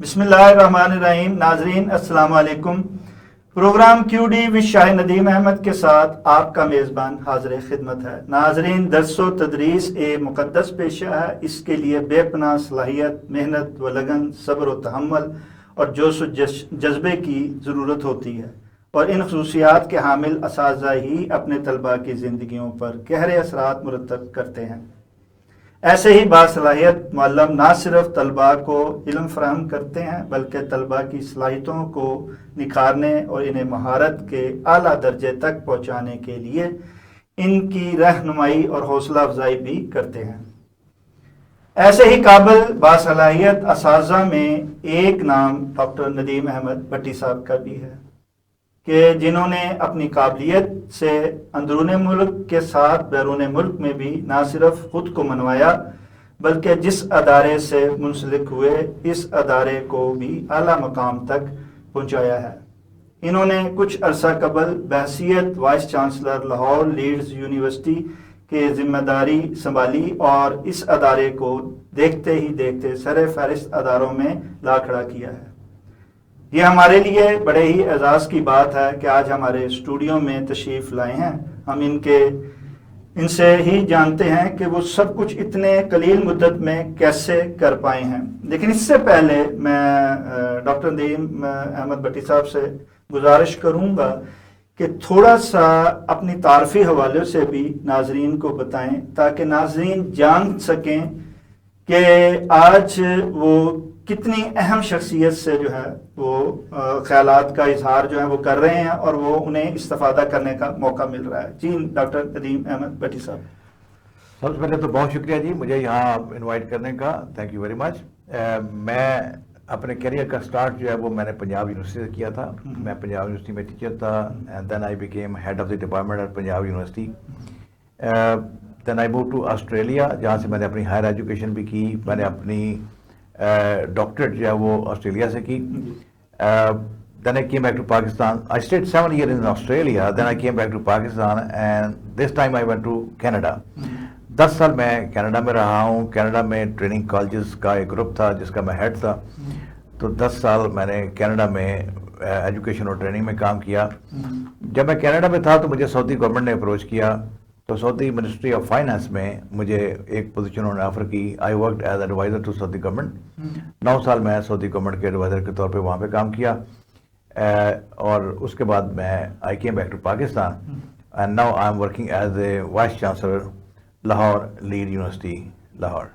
بسم اللہ الرحمن الرحیم. ناظرین السلام علیکم. پروگرام کیو ڈی وچ شاہ ندیم احمد کے ساتھ آپ کا میزبان حاضر خدمت ہے. ناظرین، درس و تدریس ایک مقدس پیشہ ہے. اس کے لیے بے پناہ صلاحیت، محنت و لگن، صبر و تحمل اور جوش و جذبے کی ضرورت ہوتی ہے، اور ان خصوصیات کے حامل اساتذہ ہی اپنے طلباء کی زندگیوں پر گہرے اثرات مرتب کرتے ہیں. ایسے ہی باصلاحیت معلم نہ صرف طلباء کو علم فراہم کرتے ہیں بلکہ طلباء کی صلاحیتوں کو نکھارنے اور انہیں مہارت کے اعلیٰ درجے تک پہنچانے کے لیے ان کی رہنمائی اور حوصلہ افزائی بھی کرتے ہیں. ایسے ہی قابل باصلاحیت اساتذہ میں ایک نام ڈاکٹر ندیم احمد بٹی صاحب کا بھی ہے کہ جنہوں نے اپنی قابلیت سے اندرون ملک کے ساتھ بیرون ملک میں بھی نہ صرف خود کو منوایا بلکہ جس ادارے سے منسلک ہوئے اس ادارے کو بھی اعلیٰ مقام تک پہنچایا ہے. انہوں نے کچھ عرصہ قبل بحیثیت vice chancellor Lahore Leeds university کے ذمہ داری سنبھالی اور اس ادارے کو دیکھتے ہی دیکھتے سر فہرست اداروں میں لا کھڑا کیا ہے. یہ ہمارے لیے بڑے ہی اعزاز کی بات ہے کہ آج ہمارے اسٹوڈیو میں تشریف لائے ہیں. ہم ان سے ہی جانتے ہیں کہ وہ سب کچھ اتنے قلیل مدت میں کیسے کر پائے ہیں. لیکن اس سے پہلے میں ڈاکٹر ندیم احمد بٹی صاحب سے گزارش کروں گا کہ تھوڑا سا اپنی تعارفی حوالے سے بھی ناظرین کو بتائیں تاکہ ناظرین جان سکیں کہ آج وہ کتنی اہم شخصیت سے جو ہے وہ خیالات کا اظہار جو ہے وہ کر رہے ہیں اور وہ انہیں استفادہ کرنے کا موقع مل رہا ہے. جی ڈاکٹر ندیم احمد بٹی صاحب. سب سے پہلے تو بہت شکریہ جی مجھے یہاں انوائٹ کرنے کا. Thank you very much. میں اپنے کیریئر کا سٹارٹ جو ہے وہ میں نے پنجاب یونیورسٹی سے کیا تھا. میں پنجاب یونیورسٹی میں ٹیچر تھا and then I became head of the department at Punjab university. Then I move to Australia جہاں سے میں نے اپنی ہائر ایجوکیشن بھی کی. میں نے اپنی ڈاکٹریٹ جو ہے وہ آسٹریلیا سے کی. Then I came back to Pakistan. I stayed 7 years in Australia. Then I came back to Pakistan and this time I went to Canada. 10 سال میں کینیڈا میں رہا ہوں. کینیڈا میں ٹریننگ کالجز کا ایک گروپ تھا جس کا میں ہیڈ تھا. تو 10 سال میں نے کینیڈا میں ایجوکیشن اور ٹریننگ میں کام کیا. جب میں کینیڈا میں تھا تو مجھے سعودی گورنمنٹ نے اپروچ کیا. تو سعودی منسٹری آف فائنانس میں مجھے ایک پوزیشن انہوں نے آفر کی. I worked as adviser to Saudi government. 9 سال میں سعودی گورنمنٹ کے ایڈوائزر کے طور پہ وہاں پہ کام کیا. اور اس کے بعد میں I came back to Pakistan and now I am working as a vice chancellor Lahore lead university Lahore.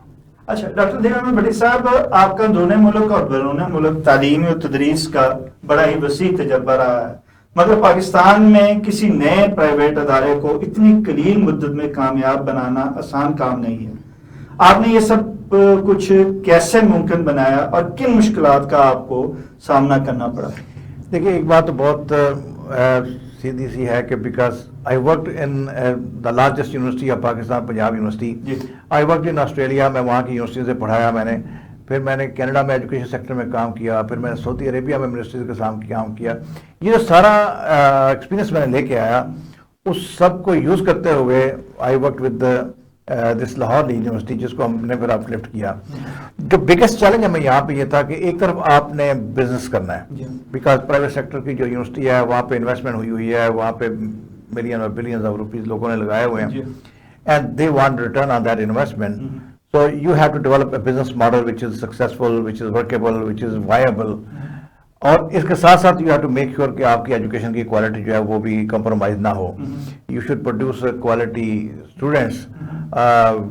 اچھا ڈاکٹر ندیم احمد بٹی صاحب، آپ کا اندرون ملک اور بیرون ملک تعلیم و تدریس کا بڑا ہی وسیع تجربہ رہا ہے، مگر پاکستان میں کسی نئے پرائیویٹ ادارے کو اتنی قلیل مدت میں کامیاب بنانا آسان کام نہیں ہے. آپ نے یہ سب کچھ کیسے ممکن بنایا اور کن مشکلات کا آپ کو سامنا کرنا پڑا؟ دیکھیے ایک بات تو بہت سیدھی سی ہے کہ because I worked in the largest university of Pakistan Punjab university. I worked in Australia. میں وہاں کی یونیورسٹی سے پڑھایا میں نے. پھر میں نے کینیڈا میں ایجوکیشن سیکٹر میں کام کیا. پھر میں نے سعودی عربیہ میں منسٹریز کے ساتھ کام کیا. یہ جو سارا ایکسپیرینس میں نے لے کے آیا اس سب کو یوز کرتے ہوئے I work with this Lahore university جس کو ہم نے پھر اپ لفٹ کیا. جو بگیسٹ چیلنج ہمیں یہاں پہ یہ تھا کہ ایک طرف آپ نے بزنس کرنا ہے بیکاز پرائیویٹ سیکٹر کی جو یونیورسٹی ہے وہاں پہ انویسٹمنٹ ہوئی ہے, وہاں پہ ملین اور بلینز آف روپیز لوگوں نے لگائے ہوئے ہیں and they want return on that investment. So you have to develop a business model which is successful, which is workable, which is viable. اور اس کے ساتھ ساتھ you have to make sure کہ آپ کی ایجوکیشن کی کوالٹی جو ہے وہ بھی کمپرومائز نہ ہو. You should produce quality students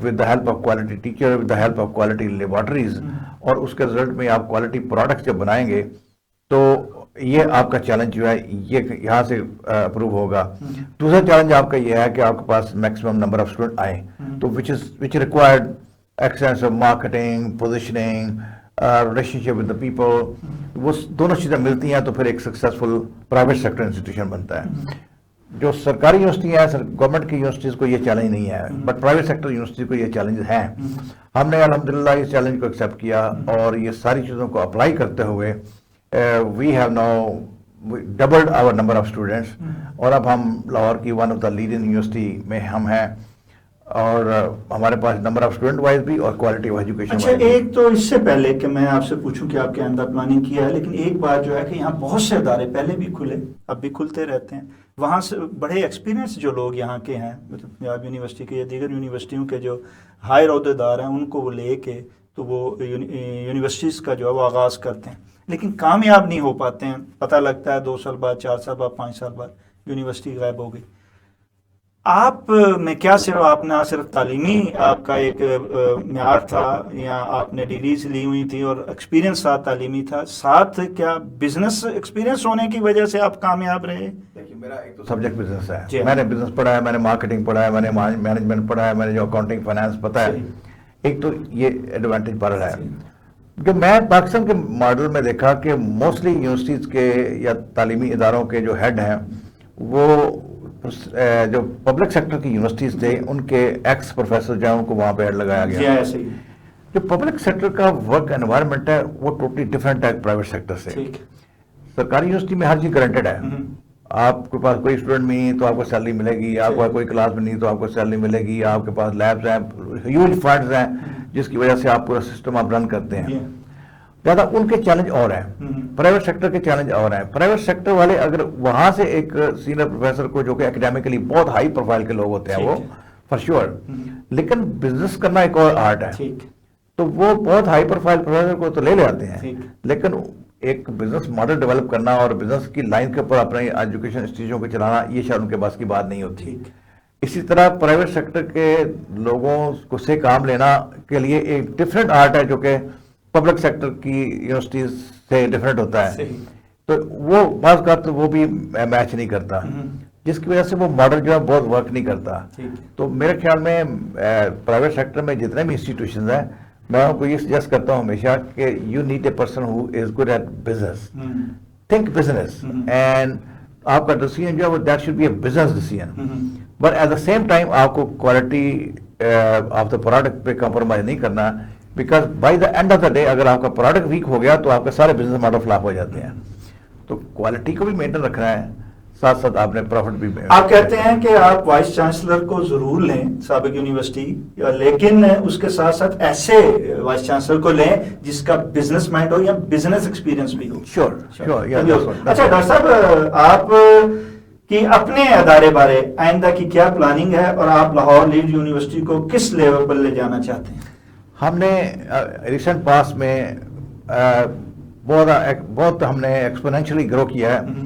with the help of quality teacher, with the help of quality laboratories. اور اس کے رزلٹ میں آپ کوالٹی پروڈکٹس جب بنائیں گے تو یہ آپ کا چیلنج جو ہے یہ یہاں سے اپروو ہوگا. دوسرا چیلنج آپ کا یہ ہے کہ آپ کے پاس میکسیمم نمبر آف اسٹوڈنٹ آئیں تو which required excellence of marketing, positioning, relationship with the people. وہ دونوں چیزیں ملتی ہیں تو پھر ایک سکسیزفل پرائیویٹ سیکٹر انسٹیٹیوشن بنتا ہے. جو سرکاری یونیورسٹی ہیں گورنمنٹ کی یونیورسٹیز کو یہ چیلنج نہیں ہے بٹ پرائیویٹ سیکٹر یونیورسٹی کو یہ چیلنج ہیں. ہم نے الحمدللہ اس چیلنج کو ایکسیپٹ کیا اور یہ ساری چیزوں کو اپلائی کرتے ہوئے we have now doubled our number of students اور اب ہم لاہور کی one of the leading university میں ہم ہیں. اور ہمارے پاس نمبر آف اسٹوڈنٹ وائز بھی اور کوالٹی آف ایجوکیشن. اچھا ایک تو اس سے پہلے کہ میں آپ سے پوچھوں کہ آپ کے آئندہ پلاننگ کیا ہے، لیکن ایک بات جو ہے کہ یہاں بہت سے ادارے پہلے بھی کھلے اب بھی کھلتے رہتے ہیں، وہاں سے بڑے ایکسپیرینس جو لوگ یہاں کے ہیں مطلب پنجاب یونیورسٹی کے یا دیگر یونیورسٹیوں کے جو ہائر عہدیدار ہیں ان کو وہ لے کے تو وہ یونیورسٹیز کا جو ہے وہ آغاز کرتے ہیں، لیکن کامیاب نہیں ہو پاتے ہیں. پتہ لگتا ہے 2 سال بعد، 4 سال بعد، 5 سال بعد یونیورسٹی غائب ہو گئی. آپ میں کیا آپ نہ صرف تعلیمی آپ کا ایک معیار تھا یا آپ نے ڈگریز لی ہوئی تھی اور ایکسپیرینس ساتھ تعلیمی تھا، ساتھ کیا بزنس ایکسپیرینس ہونے کی وجہ سے آپ کامیاب رہے؟ دیکھیے میرا ایک تو سبجیکٹ بزنس ہے. جی. میں نے بزنس پڑھا ہے، میں نے مارکیٹنگ پڑھا ہے، میں نے مینجمنٹ پڑھا ہے، میں نے جو اکاؤنٹنگ فائنانس پتا ہے. ایک تو یہ ایڈوانٹیج پڑ رہا ہے. جو میں پاکستان کے ماڈل میں دیکھا کہ موسٹلی یونیورسٹیز کے یا تعلیمی اداروں کے جو ہیڈ ہیں وہ جو پبلک سیکٹر کی یونیورسٹیز تھے ان کے ایکس پروفیسر جو ہیں ان کو وہاں پہ ہیڈ لگایا گیا. جو پبلک سیکٹر کا ورک انوائرمنٹ ہے وہ ٹوٹلی ڈفرینٹ ہے پرائیویٹ سیکٹر سے. سرکاری یونیورسٹی میں ہر چیز گارنٹیڈ ہے. آپ کے پاس کوئی اسٹوڈنٹ نہیں تو آپ کو سیلری ملے گی، آپ کو کوئی کلاس میں نہیں تو آپ کو سیلری ملے گی، آپ کے پاس لیبس ہیں، ہیوج فنڈز ہیں جس کی وجہ سے آپ پورا سسٹم آپ رن کرتے ہیں. زیادہ ان کے چیلنج اور ہیں، پرائیویٹ سیکٹر کے چیلنج اور ہیں. پرائیویٹ سیکٹر والے اگر وہاں سے ایک سینئر پروفیسر کو جو کہ اکیڈیمکلی بہت ہائی پروفائل کے لوگ ہوتے ہیں وہ فار شیور، لیکن بزنس کرنا ایک اور آرٹ ہے. تو وہ بہت ہائی پروفائل پروفیسر کو تو لے آتے ہیں، لیکن ایک بزنس ماڈل ڈیولپ کرنا اور بزنس کی لائن کے اوپر اپنے ایجوکیشن انسٹیٹیوشن کو چلانا یہ شاید ان کے پاس کی بات نہیں ہوتی. اسی طرح پرائیویٹ سیکٹر کے لوگوں کو سے کام لینا کے لیے ایک ڈفرینٹ آرٹ ہے جو کہ پبلک سیکٹر کی یونیورسٹیز سے ڈفرینٹ ہوتا ہے. تو وہ بعض کا تو وہ بھی میچ نہیں کرتا، جس کی وجہ سے وہ ماڈل جو ہے بہت ورک نہیں کرتا. تو میرے خیال میں پرائیویٹ سیکٹر میں جتنے بھی انسٹیٹیوشنز ہیں میں ان کو یہ سجیسٹ کرتا ہوں ہمیشہ کہ you need a person who is good at business, think business, and آپ کا ڈیسیژن جو ہے وہ that should be a business decision. But at the same time آپ کو کوالٹی آف دا پروڈکٹ پہ کمپرومائز نہیں کرنا، because by the end of the day اگر آپ کا پروڈکٹ ویک ہو گیا تو آپ کے سارے بزنس ماڈل فلاپ ہو جاتے ہیں. تو کوالٹی کو بھی مینٹین رکھنا ہے، ساتھ ساتھ آپ نے پروفٹ بھی. آپ کہتے ہیں کہ آپ وائس چانسلر کو ضرور لیں سابق یونیورسٹی، لیکن اس کے ساتھ ساتھ ایسے وائس چانسلر کو لیں جس کا بزنس مائنڈ ہو یا بزنس ایکسپیرینس بھی ہو. شیور. اچھا ڈاکٹر صاحب، آپ کی اپنے ادارے بارے آئندہ کی کیا پلاننگ ہے اور آپ لاہور لیڈ یونیورسٹی کو کس لیول پر لے جانا چاہتے ہیں؟ ہم نے ریسنٹ پاس میں بہت ہم نے ایکسپونینشلی گرو کیا ہے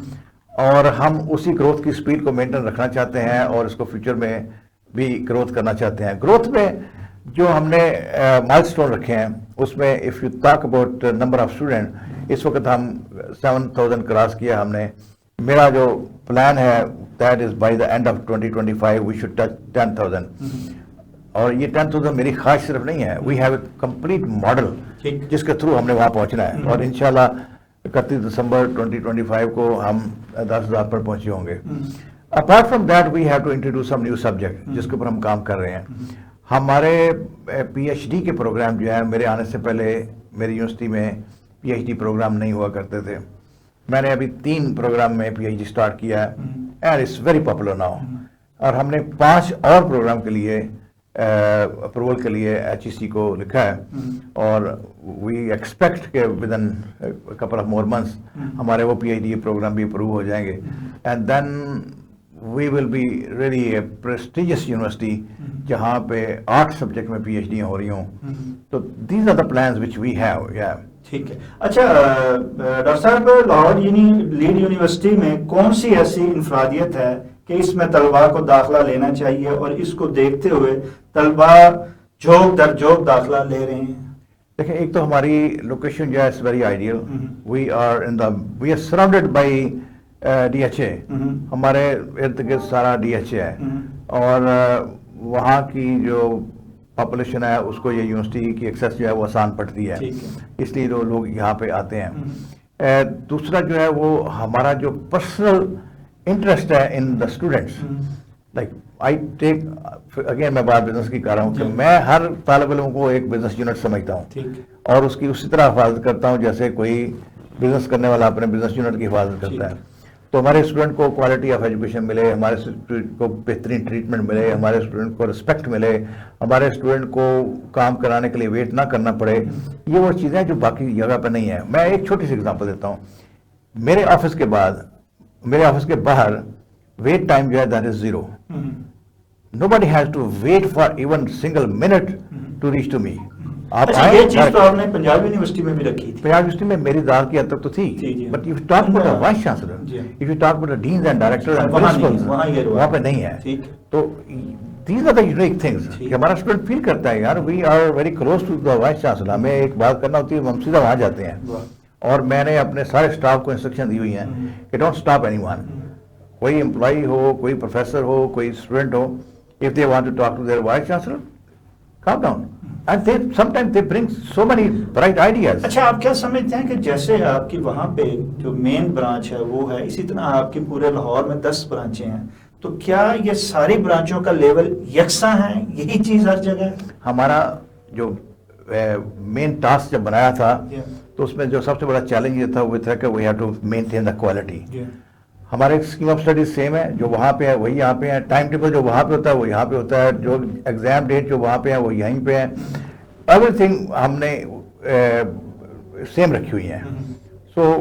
اور ہم اسی گروتھ کی سپیڈ کو مینٹین رکھنا چاہتے ہیں اور اس کو فیوچر میں بھی گروتھ کرنا چاہتے ہیں. گروتھ میں جو ہم نے مائل سٹون رکھے ہیں اس میں if you talk about number of student, اس وقت ہم 7,000 کراس کیا ہم نے. میرا جو پلان ہے that is by the end of 2025 we should touch 10,000. اور یہ 10,000 میری خواہش صرف نہیں ہے، we have a complete model جس کے تھرو ہم نے وہاں پہنچنا ہے. اور انشاءاللہ 31 دسمبر 2025 کو ہم 10,000 پر پہنچے ہوں گے. Apart from that we have to introduce some new subject جس کے اوپر ہم کام کر رہے ہیں. ہمارے پی ایچ ڈی کے پروگرام جو ہیں، میرے آنے سے پہلے میری یونیورسٹی میں پی ایچ ڈی پروگرام نہیں ہوا کرتے تھے. میں نے ابھی 3 پروگرام میں پی ایچ ڈی اسٹارٹ کیا ہے and it's very popular now. اور ہم نے 5 اور پروگرام کے لیے اپروول کے لیے ایچ ای سی کو لکھا ہے اور وی ایکسپیکٹ کہ within couple of more months ہمارے وہ پی ایچ ڈی پروگرام بھی اپروو ہو جائیں گے. And then we will be really a prestigious university جہاں پہ 8 سبجیکٹ میں پی ایچ ڈی ہو رہی ہوں. تو these are the plans which we have. ٹھیک ہے. اچھا ڈاکٹر صاحب، لاہور لیڈ یونیورسٹی میں کون سی ایسی انفرادیت ہے کہ اس میں طلباء کو داخلہ لینا چاہیے اور اس کو دیکھتے ہوئے طلباء جھوک در جھوک داخلہ لے رہے ہیں؟ دیکھیں، ایک تو ہماری لوکیشن جو ہے it's very ideal. We are surrounded by D H A. ہمارے ارد گرد سارا ڈی ایچ اے ہے اور وہاں کی جو پاپولیشن ہے اس کو یہ یونیورسٹی کی ایکسیس جو ہے وہ آسان پڑتی ہے، اس لیے لوگ یہاں پہ آتے ہیں. دوسرا جو ہے وہ ہمارا جو پرسنل انٹرسٹ ہے in the students. Like I take again میں بات بزنس کی کر رہا ہوں کہ میں ہر طالب علم کو ایک بزنس یونٹ سمجھتا ہوں اور اس کی اسی طرح حفاظت کرتا ہوں جیسے کوئی بزنس کرنے والا اپنے بزنس یونٹ کی حفاظت کرتا ہے. تو ہمارے اسٹوڈنٹ کو کوالٹی آف ایجوکیشن ملے, ہمارے اسٹوڈنٹ کو بہترین ٹریٹمنٹ ملے, ہمارے اسٹوڈنٹ کو رسپیکٹ ملے, ہمارے اسٹوڈنٹ کو کام کرانے کے لیے ویٹ نہ کرنا پڑے, یہ وہ چیزیں جو باقی جگہ پہ نہیں ہیں. میں ایک چھوٹی سی اگزامپل دیتا ہوں. میرے آفس کے باہر ویٹ ٹائم جو ہے that is 0. Nobody has to wait for even single minute to reach to me. اچھا یہ چیز تو آپ نے پنجاب یونیورسٹی میں بھی رکھی تھی. پنجاب یونیورسٹی میں میری ذات کی حد تک تو تھی, but you talk about a vice chancellor, if you talk about a deans and director and principals, وہاں پہ نہیں ہے. تو these are the unique things کہ ہمارا اسٹوڈنٹ فیل کرتا ہے یار we are very close to the vice chancellor. ہمیں ایک بات کرنا ہوتی ہے, ہم سیدھا وہاں جاتے ہیں. اور میں نے اپنے سارے اسٹاف کو انسٹرکشن دی ہوئی ہیں کہ ڈونٹ اسٹاپ اینی ون. کوئی امپلائی ہو, کوئی پروفیسر ہو, کوئی student who, if they want to talk to their vice chancellor, calm down. And they sometimes they bring so many bright ideas. اچھا آپ کیا سمجھتے ہیں کہ جیسے آپ کی وہاں پہ جو مین برانچ ہے وہ ہے, اسی طرح آپ کی پورے لاہور میں 10 برانچیں ہیں, تو کیا یہ ساری برانچوں کا لیول یکساں ہے, یہی چیز ہر جگہ ہے؟ ہمارا جو مین ٹاسک جب بنایا تھا تو اس میں جو سب سے بڑا چیلنج یہ تھا وہ تھا کہ we have to maintain the quality. ہمارے اسکیم آف اسٹڈیز سیم ہے, جو وہاں پہ ہے وہی یہاں پہ ہے, ٹائم ٹیبل جو وہاں پہ ہوتا ہے وہ یہاں پہ ہوتا ہے, جو ایگزام ڈیٹ جو وہاں پہ ہے وہ یہیں پہ ہے, ایوری تھنگ ہم نے سیم رکھی ہوئی ہیں. سو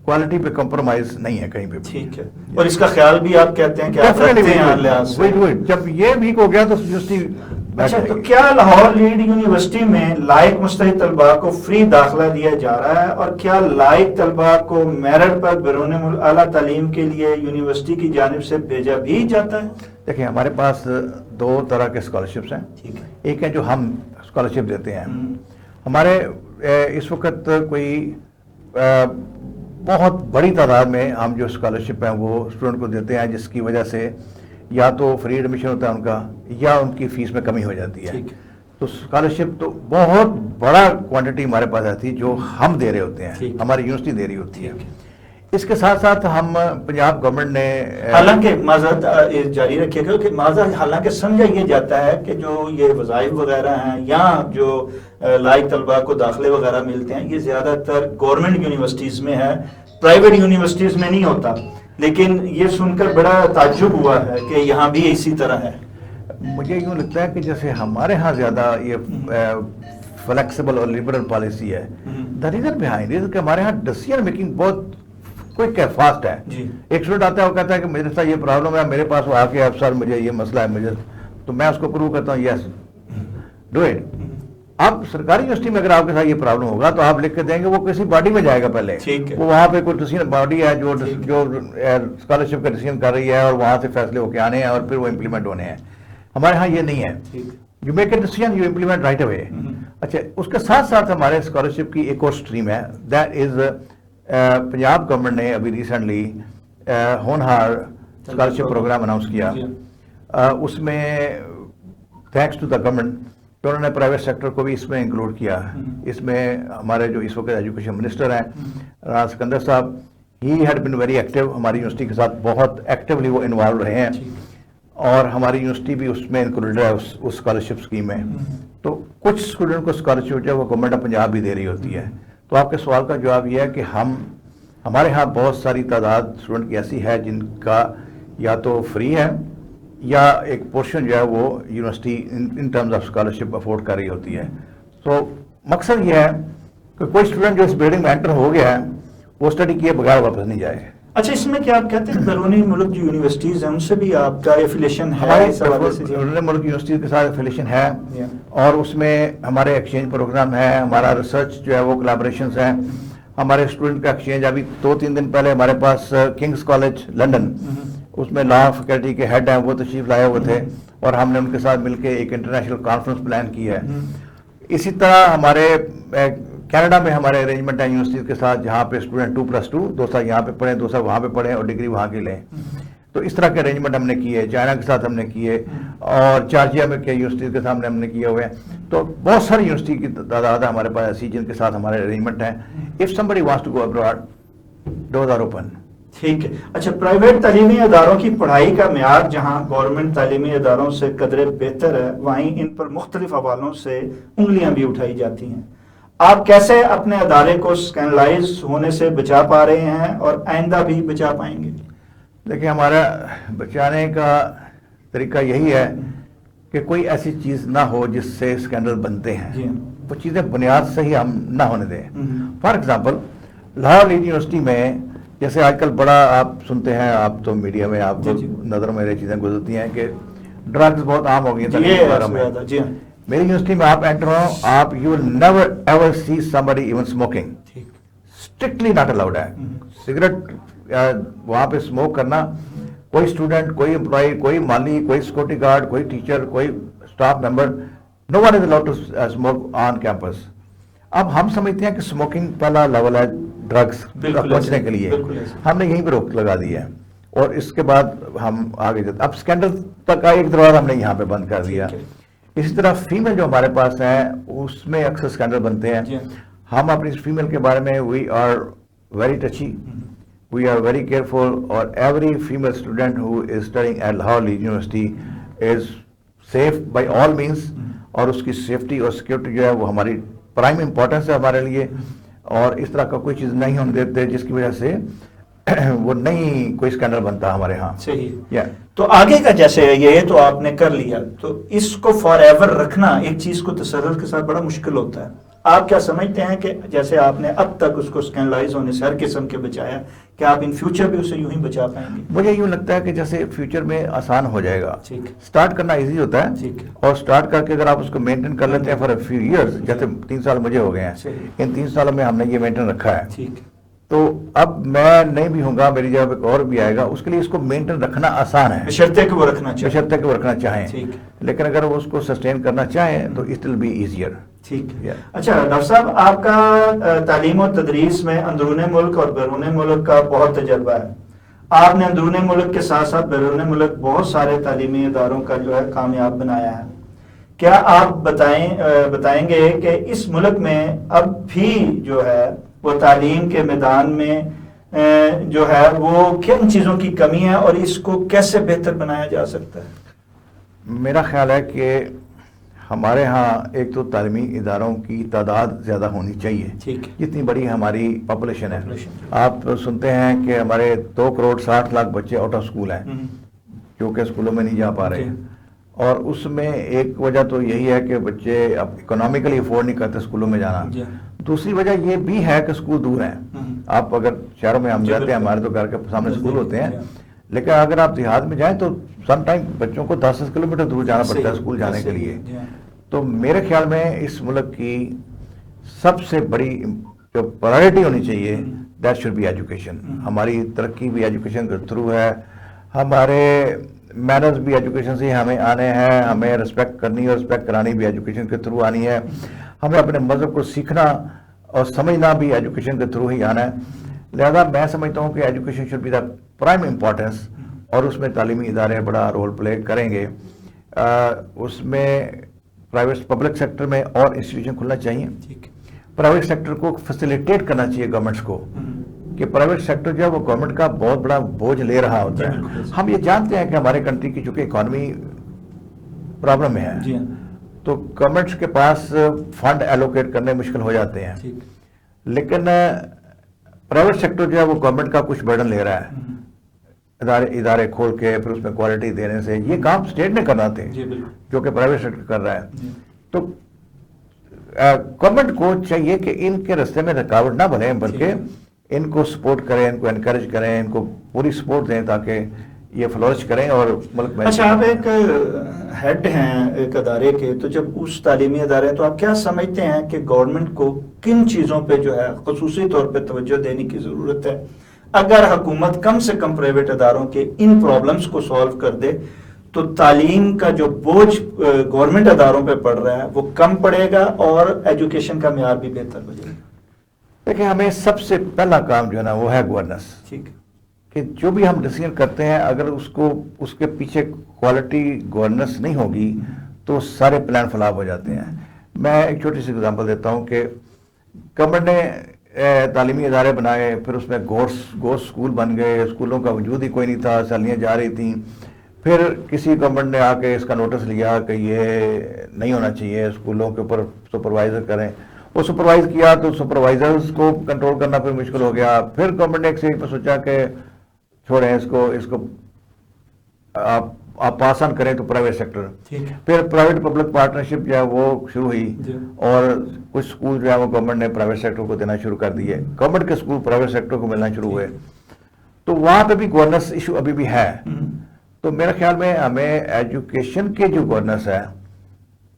کوالٹی پہ کمپرومائز نہیں ہے کہیں پہ. ٹھیک ہے, اور اس کا خیال بھی آپ کہتے ہیں کہ آپ رکھتے ہیں ہر لحاظ سے. جب یہ ویک ہو گیا تو یونیورسٹی. اچھا تو کیا لاہور لیڈ یونیورسٹی میں لائق مستحق طلباء کو فری داخلہ دیا جا رہا ہے, اور کیا لائق طلباء کو میرٹ پر بیرون ملک اعلیٰ تعلیم کے لیے یونیورسٹی کی جانب سے بھیجا بھی جاتا ہے؟ دیکھیں ہمارے پاس 2 طرح کے اسکالرشپس ہیں. ایک ہے جو ہم اسکالرشپ دیتے ہیں. ہمارے اس وقت کوئی بہت بڑی تعداد میں ہم جو اسکالرشپ ہیں وہ اسٹوڈنٹ کو دیتے ہیں, جس کی وجہ سے یا تو فری ایڈمیشن ہوتا ہے ان کا, یا ان کی فیس میں کمی ہو جاتی ہے. تو اسکالرشپ تو بہت بڑا کوانٹٹی ہمارے پاس آتی ہے جو ہم دے رہے ہوتے ہیں, ہماری یونیورسٹی دے رہی ہوتی ہے. اس کے ساتھ ساتھ ہم پنجاب گورنمنٹ نے حالانکہ معذرت جاری رکھیے گا کہ حالانکہ سمجھا یہ جاتا ہے کہ جو یہ وظائف وغیرہ ہیں یا جو لائق طلباء کو داخلے وغیرہ ملتے ہیں یہ زیادہ تر گورنمنٹ یونیورسٹیز میں ہے, پرائیویٹ یونیورسٹیز میں نہیں ہوتا. لیکن یہ سن کر بڑا تعجب ہوا ہے کہ یہاں بھی اسی طرح ہے. مجھے یوں لگتا ہے کہ جیسے ہمارے ہاں زیادہ یہ فلیکسیبل اور لبرل پالیسی ہے, دا ریزن بیہائنڈ از کہ ہمارے ہاں ڈیسیژن میکنگ بہت کوئک ہے, فاسٹ ہے. ایک اسٹوڈنٹ آتا ہے وہ کہتا ہے کہ میرے ساتھ یہ پرابلم ہے, میرے پاس وہ آ کے اب سر مجھے یہ مسئلہ ہے, مجھے تو میں اس کو پروو کرتا ہوں یس ڈو اٹ. اب سرکاری یونیورسٹی میں اگر آپ کے ساتھ یہ پرابلم ہوگا تو آپ لکھ کے دیں گے, وہ کسی باڈی میں جائے گا پہلے, وہ وہاں پہ کوئی ڈیسیژن باڈی ہے جو اسکالرشپ کا ڈیسیژن کر رہی ہے, اور وہاں سے فیصلے ہو کے آنے ہیں اور پھر وہ امپلیمنٹ ہونے ہیں. ہمارے ہاں یہ نہیں ہے, you make a decision you implement right away. اچھا اس کے ساتھ ساتھ ہمارے اسکالرشپ کی ایک اور اسٹریم ہے, دیٹ از پنجاب گورنمنٹ نے ابھی ریسنٹلی ہونہار اسکالرشپ پروگرام اناؤنس کیا. اس میں تھینکس ٹو دا گورنمنٹ تو انہوں نے پرائیویٹ سیکٹر کو بھی اس میں انکلوڈ کیا. اس میں ہمارے جو اس وقت ایجوکیشن منسٹر ہیں رانا سکندر صاحب, he had been very active, ہماری یونیورسٹی کے ساتھ بہت ایکٹیولی وہ انوالو رہے ہیں, اور ہماری یونیورسٹی بھی اس میں انکلوڈ ہے اس اسکالرشپ اسکیم میں. تو کچھ اسٹوڈنٹ کو اسکالرشپ جو ہے وہ گورنمنٹ آف پنجاب بھی دے رہی ہوتی ہے. تو آپ کے سوال کا جواب یہ ہے کہ ہمارے ہاں بہت ساری تعداد اسٹوڈنٹ کی ایسی ہے جن کا یا تو فری ہے یا ایک پورشن جو ہے وہ university in terms of scholarship afford کر رہی ہوتی ہے. تو مقصد یہ ہے کہ کوئی اسٹوڈنٹ جو اس بلڈنگ میں انٹر ہو گیا ہے وہ اسٹڈی کیے بغیر واپس نہیں جائے. اچھا اس میں کیا آپ کہتے ہیں بیرونی ملک جو یونیورسٹیز ہیں ان سے بھی آپ کا ایفیلیشن ہے؟ بیرونی ملک یونیورسٹیز کے ساتھ ایفیلیشن ہے, اور اس میں ہمارے ایکسچینج پروگرام ہے, ہمارا ریسرچ جو ہے وہ کولابریشنز ہیں. ہمارے اسٹوڈنٹ کا ایکسچینج ابھی 2-3 دن پہلے ہمارے پاس کنگز کالج لنڈن, اس میں لا فیکلٹی کے ہیڈ ہیں وہ تشریف لائے ہوئے تھے, اور ہم نے ان کے ساتھ مل کے ایک انٹرنیشنل کانفرنس پلان کی ہے. اسی طرح ہمارے کینیڈا میں ہمارے ارینجمنٹ ہیں یونیورسٹیز کے ساتھ, جہاں پہ اسٹوڈنٹ 2+2 2 سال یہاں پہ پڑھیں 2 سال وہاں پہ پڑھیں اور ڈگری وہاں کی لیں. تو اس طرح کے ارینجمنٹ ہم نے کیے, چائنا کے ساتھ ہم نے کیے, اور جارجیا میں کے یونیورسٹیز کے سامنے ہم نے کیے ہوئے ہیں. تو بہت ساری یونیورسٹی کی تعداد ہے ہمارے پاس ایسی جن کے ساتھ ہمارے ارینجمنٹ ہیں. If somebody wants to go abroad, doors are open. ٹھیک ہے. اچھا پرائیویٹ تعلیمی اداروں کی پڑھائی کا معیار جہاں گورنمنٹ تعلیمی اداروں سے قدرے بہتر ہے, وہیں ان پر مختلف حوالوں سے انگلیاں بھی اٹھائی جاتی ہیں. آپ کیسے اپنے ادارے کو اسکینڈلائز ہونے سے بچا پا رہے ہیں اور آئندہ بھی بچا پائیں گے؟ دیکھیں ہمارا بچانے کا طریقہ یہی ہے کہ کوئی ایسی چیز نہ ہو جس سے اسکینڈل بنتے ہیں، جی وہ چیزیں بنیاد سے ہی ہم نہ ہونے دیں. فار ایگزامپل لاہور یونیورسٹی میں جیسے آج کل بڑا آپ سنتے ہیں، آپ تو میڈیا میں آپ کو نظر میں یہ چیزیں گزرتی ہیں کہ ڈرگز بہت عام ہو گئی ہیں تعلیمی اداروں میں. میری یونیورسٹی میں آپ انٹر ہو، آپ you will never ever see somebody even smoking. Strictly not allowed ہے. سگریٹ وہاں پہ اسموک کرنا کوئی اسٹوڈنٹ، کوئی امپلائی، کوئی مالی، کوئی سیکورٹی گارڈ، کوئی ٹیچر، کوئی staff member, no one is allowed to smoke on campus. اب ہم سمجھتے ہیں کہ اسموکنگ پہلا لیول ہے ڈرگس پہنچنے کے لیے، ہم نے یہیں پہ روک لگا دی ہے اور اس کے بعد ہم آگے جاتے. اب اسکینڈل تک کا ایک دروازہ ہم نے یہاں پہ بند کر دیا. اسی طرح فیمل جو ہمارے پاس ہیں اس میں اکثر اسکینڈل بنتے ہیں. ہم اپنی فیمل کے بارے میں we are very touchy, we are very careful, اور every female student who is studying at Lahore university is safe by all means, اور اس کی سیفٹی اور سیکورٹی جو ہے وہ ہماری پرائم امپورٹنس ہے ہمارے لیے. اور اس طرح کا کوئی چیز نہیں ہونے دیتے جس کی وجہ سے وہ نہیں کوئی اسکینڈل بنتا ہمارے ہاں. صحیح. تو آگے کا جیسے یہ تو آپ نے کر لیا، تو اس کو فار ایور رکھنا ایک چیز کو تسلسل کے ساتھ بڑا مشکل ہوتا ہے. آپ کیا سمجھتے ہیں کہ جیسے آپ نے اب تک اس کو اسکینڈلائز ہونے سے ہر قسم کے بچایا، کہ آپ ان فیوچر بھی اسے یوں ہی بچا پائیں گے؟ مجھے یوں لگتا ہے کہ جیسے فیوچر میں آسان ہو جائے گا. ٹھیک. اسٹارٹ کرنا ایزی ہوتا ہے، اور اسٹارٹ کر کے اگر آپ اس کو مینٹین کر لیتے ہیں فار اے فیو ایئرز، جیسے 3 سال مجھے ہو گئے ہیں، ان 3 سالوں میں ہم نے یہ مینٹین رکھا ہے. ٹھیک. تو اب میں نہیں بھی ہوں گا، میری جگہ پہ اور بھی آئے گا، اس کے لیے اس کو مینٹین رکھنا آسان ہے، بشرطے کہ وہ رکھنا چاہیے، بشرطے کہ وہ رکھنا چاہیں. ٹھیک. لیکن اگر وہ اس کو سسٹین کرنا چاہیں تو اٹ ول بی ایزیئر. ٹھیک. اچھا ڈاکٹر صاحب، آپ کا تعلیم و تدریس میں اندرون ملک اور بیرون ملک کا بہت تجربہ ہے. آپ نے اندرون ملک کے ساتھ ساتھ بیرون ملک بہت سارے تعلیمی اداروں کا جو ہے کامیاب بنایا ہے. کیا آپ بتائیں گے کہ اس ملک میں اب بھی جو ہے وہ تعلیم کے میدان میں جو ہے وہ کن چیزوں کی کمی ہے اور اس کو کیسے بہتر بنایا جا سکتا ہے؟ میرا خیال ہے کہ ہمارے ہاں ایک تو تعلیمی اداروں کی تعداد زیادہ ہونی چاہیے، جتنی بڑی ہماری پاپولیشن ہے. آپ سنتے ہیں کہ ہمارے 2 کروڑ 60 لاکھ بچے آؤٹ آف اسکول ہیں جو کہ اسکولوں میں نہیں جا پا رہے ہیں. اور اس میں ایک وجہ تو یہی ہے کہ بچے اب اکنامیکلی افورڈ نہیں کرتے اسکولوں میں جانا. دوسری وجہ یہ بھی ہے کہ اسکول دور ہیں. آپ اگر شہروں میں ہم جاتے ہیں، ہمارے تو گھر کے سامنے اسکول ہوتے ہیں، لیکن اگر آپ دیہات میں جائیں تو سم ٹائم بچوں کو 10 کلومیٹر دور جانا پڑتا ہے اسکول جانے کے لیے. تو میرے خیال میں اس ملک کی سب سے بڑی جو پرائرٹی ہونی چاہیے دیٹ شوڈ بی ایجوکیشن. ہماری ترقی بھی ایجوکیشن کے تھرو ہے، ہمارے مینرز بھی ایجوکیشن سے ہمیں آنے ہیں، ہمیں رسپیکٹ کرنی اور رسپیکٹ کرانی بھی ایجوکیشن کے تھرو آنی ہے، ہمیں اپنے مذہب کو سیکھنا اور سمجھنا بھی ایجوکیشن کے تھرو ہی آنا ہے. لہذا میں سمجھتا ہوں کہ education should be the prime importance, اور اس میں تعلیمی ادارے بڑا رول پلے کریں گے. اس میں پرائیویٹ پبلک سیکٹر میں اور انسٹیٹیوشن کھلنا چاہیے. پرائیویٹ سیکٹر کو فیسیلیٹیٹ کرنا چاہیے گورنمنٹس کو، کہ پرائیویٹ سیکٹر جو ہے وہ گورنمنٹ کا بہت بڑا بوجھ لے رہا ہوتا ہے. ہم یہ جانتے ہیں کہ ہمارے کنٹری کی چونکہ اکانومی پرابلم میں ہے، تو گورنمنٹس کے پاس فنڈ ایلوکیٹ کرنے مشکل ہو جاتے ہیں. لیکن پرائیویٹ سیکٹر جو ہے وہ گورنمنٹ کا کچھ برڈن لے رہا ہے، ادارے کھول کے پھر اس میں کوالٹی دینے سے. یہ کام اسٹیٹ نے کرنا تھے جو کہ پرائیویٹ سیکٹر کر رہا ہے. تو گورنمنٹ کو چاہیے کہ ان کے راستے میں رکاوٹ نہ بنے، بلکہ ان کو سپورٹ کریں، ان کو انکریج کریں، ان کو پوری سپورٹ دیں تاکہ یہ فلورش کریں اور ملک میں. اچھا، آپ ایک ہیڈ ہیں ایک ادارے کے، تو جب اس تعلیمی ادارے تو آپ کیا سمجھتے ہیں کہ گورنمنٹ کو کن چیزوں پہ جو ہے خصوصی طور پہ توجہ دینے کی ضرورت ہے؟ اگر حکومت کم سے کم پرائیویٹ اداروں کے ان پرابلمز کو سالو کر دے تو تعلیم کا جو بوجھ گورنمنٹ اداروں پہ پڑ رہا ہے وہ کم پڑے گا اور ایجوکیشن کا معیار بھی بہتر ہو جائے گا. دیکھیں، ہمیں سب سے پہلا کام جو ہے نا وہ ہے گورننس. ٹھیک. کہ جو بھی ہم ڈیسیژن کرتے ہیں اگر اس کے پیچھے کوالٹی گورننس نہیں ہوگی تو سارے پلان فلاپ ہو جاتے ہیں. میں ایک چھوٹی سی اگزامپل دیتا ہوں کہ گورنمنٹ نے تعلیمی ادارے بنائے، پھر اس میں گورس اسکول بن گئے، اسکولوں کا وجود ہی کوئی نہیں تھا، سیلیاں جا رہی تھیں. پھر کسی گورنمنٹ نے آ کے اس کا نوٹس لیا کہ یہ نہیں ہونا چاہیے، اسکولوں کے اوپر سپروائزر کریں. وہ سپروائز کیا تو سپروائزرز کو کنٹرول کرنا پھر مشکل ہو گیا. پھر گورنمنٹ نے ایک اسٹیج پہ سوچا کہ چھوڑیں اس کو آپ پاس آن کریں تو پرائیویٹ سیکٹر. ٹھیک ہے. پھر پرائیویٹ پبلک پارٹنرشپ جو ہے وہ شروع ہوئی اور کچھ اسکول جو ہے وہ گورنمنٹ نے پرائیویٹ سیکٹر کو دینا شروع کر دیے. گورنمنٹ کے اسکول پرائیویٹ سیکٹر کو ملنا شروع ہوئے. تو وہاں پہ بھی گورننس ایشو ابھی بھی ہے. تو میرے خیال میں ہمیں ایجوکیشن کے جو گورننس ہے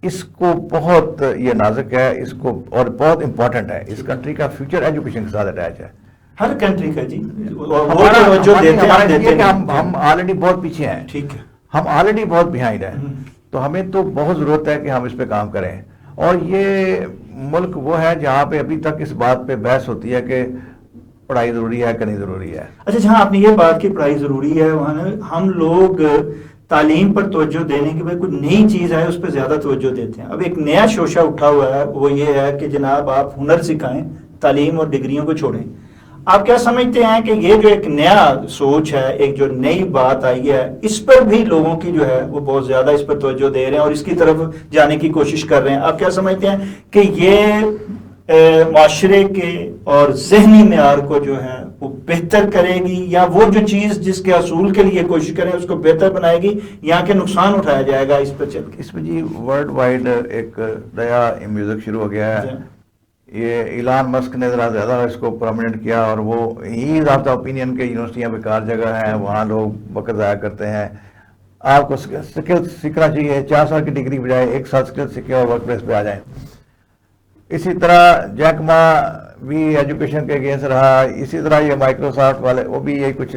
اس کو بہت یہ نازک ہے, اس کو اور بہت امپورٹنٹ ہے. اس کنٹری کا فیوچر ایجوکیشن کے ساتھ اٹیچ ہے. ہر کنٹری کا جی. ہم آلریڈی بہت پیچھے ہیں. ٹھیک ہے. ہم آلریڈی بہت بیہائنڈ ہیں. تو ہمیں تو بہت ضرورت ہے کہ ہم اس پہ کام کریں. اور یہ ملک وہ ہے جہاں پہ ابھی تک اس بات پہ بحث ہوتی ہے کہ پڑھائی ضروری ہے کہ نہیں ضروری ہے. اچھا, جہاں آپ نے یہ بات کی پڑھائی ضروری ہے, وہاں ہم لوگ تعلیم پر توجہ دینے کی بھائی کوئی نئی چیز ہے اس پہ زیادہ توجہ دیتے ہیں. اب ایک نیا شوشہ اٹھا ہوا ہے, وہ یہ ہے کہ جناب آپ ہنر سکھائیں, تعلیم اور ڈگریوں کو چھوڑیں. آپ کیا سمجھتے ہیں کہ یہ جو ایک نیا سوچ ہے, ایک جو نئی بات آئی ہے, اس پر بھی لوگوں کی جو ہے وہ بہت زیادہ اس پر توجہ دے رہے ہیں اور اس کی طرف جانے کی کوشش کر رہے ہیں. آپ کیا سمجھتے ہیں کہ یہ معاشرے کے اور ذہنی معیار کو جو ہے وہ بہتر کرے گی, یا وہ جو چیز جس کے حصول کے لیے کوشش کریں اس کو بہتر بنائے گی, یہاں کے نقصان اٹھایا جائے گا اس پر چل کے؟ اس میں جی ورلڈ وائڈ ایک نیا میوزک شروع ہو گیا ہے. یہ ایلان مسک نے ذرا زیادہ اس کو پرومیننٹ کیا, اور وہ ہی از آف دا اوپینین کہ یونیورسٹیاں بیکار جگہ ہیں, وہاں لوگ وقت ضائع کرتے ہیں. آپ کو سکل سیکھنا چاہیے, 4 سال کی ڈگری بجائے 1 سال سکل سیکھیں اور ورک پلیس پہ آ جائیں. اسی طرح جیک ما بھی ایجوکیشن کے اگینسٹ رہا. اسی طرح یہ مائکروسافٹ والے وہ بھی یہی کچھ,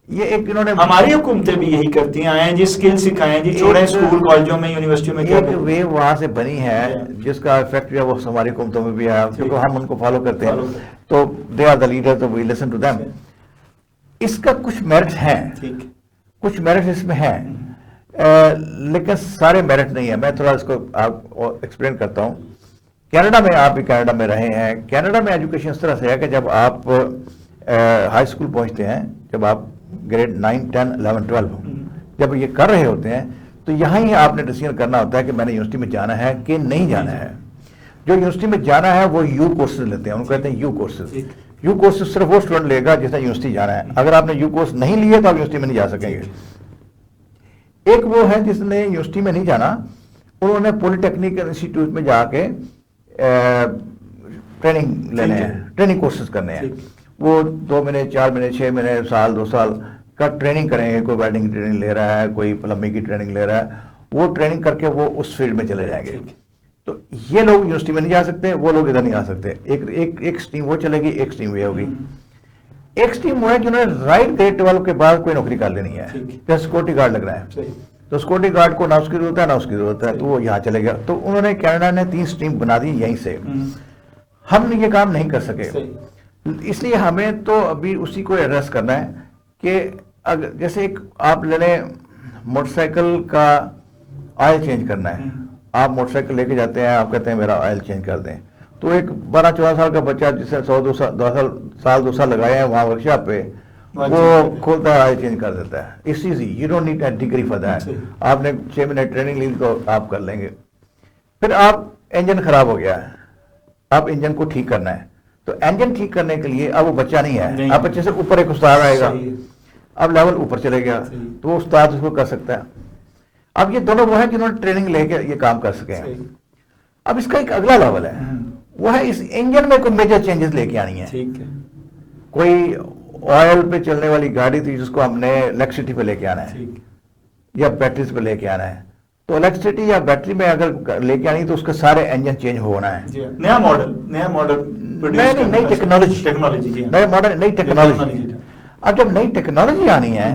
یہ ایک انہوں نے, ہماری حکومتیں بھی یہی کرتی ہیں, آئیں جی اسکل سکھائیں جی, چھوڑیں اسکول کالجوں میں یونیورسٹیوں میں. ایک ویو وہاں سے بنی ہے جس کا افیکٹ جو ہے وہ ہماری حکومتوں میں بھی ہے, کیونکہ ہم ان کو فالو کرتے ہیں. تو دے آر دا لیڈر, تو وی لسن ٹو دیم. اس کا کچھ میرٹس ہیں, کچھ میرٹس اس میں ہیں, لیکن سارے میرٹ نہیں ہیں. میں تھوڑا اس کو آپ ایکسپلین کرتا ہوں. کینیڈا میں, آپ بھی کینیڈا میں رہے ہیں, کینیڈا میں ایجوکیشن اس طرح سے ہے کہ جب آپ ہائی اسکول پہنچتے ہیں, جب آپ گریڈ 9, 10, 11, 12 جب یہ کر رہے ہوتے ہیں, تو یہاں ہی آپ نے ڈیسیژن کرنا ہوتا ہے کہ میں نے یونیورسٹی میں جانا ہے کہ نہیں جانا ہے. جو یونیورسٹی میں جانا ہے وہ یو کورسز لیتے ہیں, ان کو کہتے ہیں یو کورسز. یو کورسز صرف وہ اسٹوڈنٹ لے گا جس نے یونیورسٹی جانا ہے. اگر آپ نے یو کورس نہیں لیے تو آپ یونیورسٹی میں نہیں جا سکیں گے. ایک وہ ہے جس نے یونیورسٹی میں نہیں جانا, انہوں نے پولی ٹیکنیکل انسٹیٹیوٹ میں جا کے ٹریننگ لینے ہیں, ٹریننگ کورسز کرنے ہیں. وہ 2 مہینے, 4 مہینے, 6 مہینے, سال, 2 سال کا ٹریننگ کریں گے. کوئی ویلڈنگ کی ٹریننگ لے رہا ہے, کوئی پلمبنگ کی ٹریننگ لے رہا ہے, وہ ٹریننگ کر کے وہ اس فیلڈ میں چلے جائیں گے. تو یہ لوگ یونیورسٹی میں نہیں جا سکتے, وہ لوگ ادھر نہیں آ سکتے. ایک سٹریم وہ چلے گی, ایک سٹریم یہ ہوگی. ایک سٹریم وہ ہے جنہوں نے رائٹ گریڈ 12 کے بعد کوئی نوکری کر لینی ہے, جیسے سیکورٹی گارڈ لگ رہا ہے, تو سیکورٹی گارڈ کو نہ اس کی ضرورت ہے نہ اس کی ضرورت ہے, تو وہ یہاں چلے گیا. تو انہوں نے کینیڈا نے 3 سٹریم بنا دی یہیں سے. ہم نے یہ کام نہیں کر سکے, اس لیے ہمیں تو ابھی اسی کو ایڈریس کرنا ہے کہ اگر جیسے ایک آپ لے لیں موٹر سائیکل کا آئل چینج کرنا ہے. آپ موٹر سائیکل لے کے جاتے ہیں, آپ کہتے ہیں میرا آئل چینج کر دیں, تو ایک 12-14 سال کا بچہ جس نے 2 سال لگایا ہے وہاں ورک شاپ پہ, وہ کھولتا ہے, آئل چینج کر دیتا ہے. It's easy, you don't need a degree for that. آپ نے 6 مہینے ٹریننگ لی تو آپ کر لیں گے. پھر آپ انجن خراب ہو گیا ہے, آپ انجن کو ٹھیک کرنا ہے, تو انجن ٹھیک کرنے کے لیے اب وہ بچہ نہیں ہے, اب بچے سے اوپر ایک استاد آئے گا, اب لیول اوپر چلے گیا, تو وہ استاد اس کو کر سکتا ہے. اب یہ دونوں وہ ہیں جنہوں نے ٹریننگ لے کے یہ کام کر سکے ہیں. اب اس کا ایک اگلا لیول ہے, وہ ہے اس انجن میں کوئی میجر چینجز لے کے آنی ہے. کوئی آئل پہ چلنے والی گاڑی تھی جس کو ہم نے الیکٹریسٹی پہ لے کے آنا ہے یا بیٹریز پہ لے کے آنا ہے, تو الیکٹریسٹی یا بیٹری میں اگر لے کے آنی تو اس کے سارے انجن چینج ہونا ہے. نیا ماڈل نئی ٹیکنالوجی, نئی ٹیکنالوجی. اب جب نئی ٹیکنالوجی آنی ہے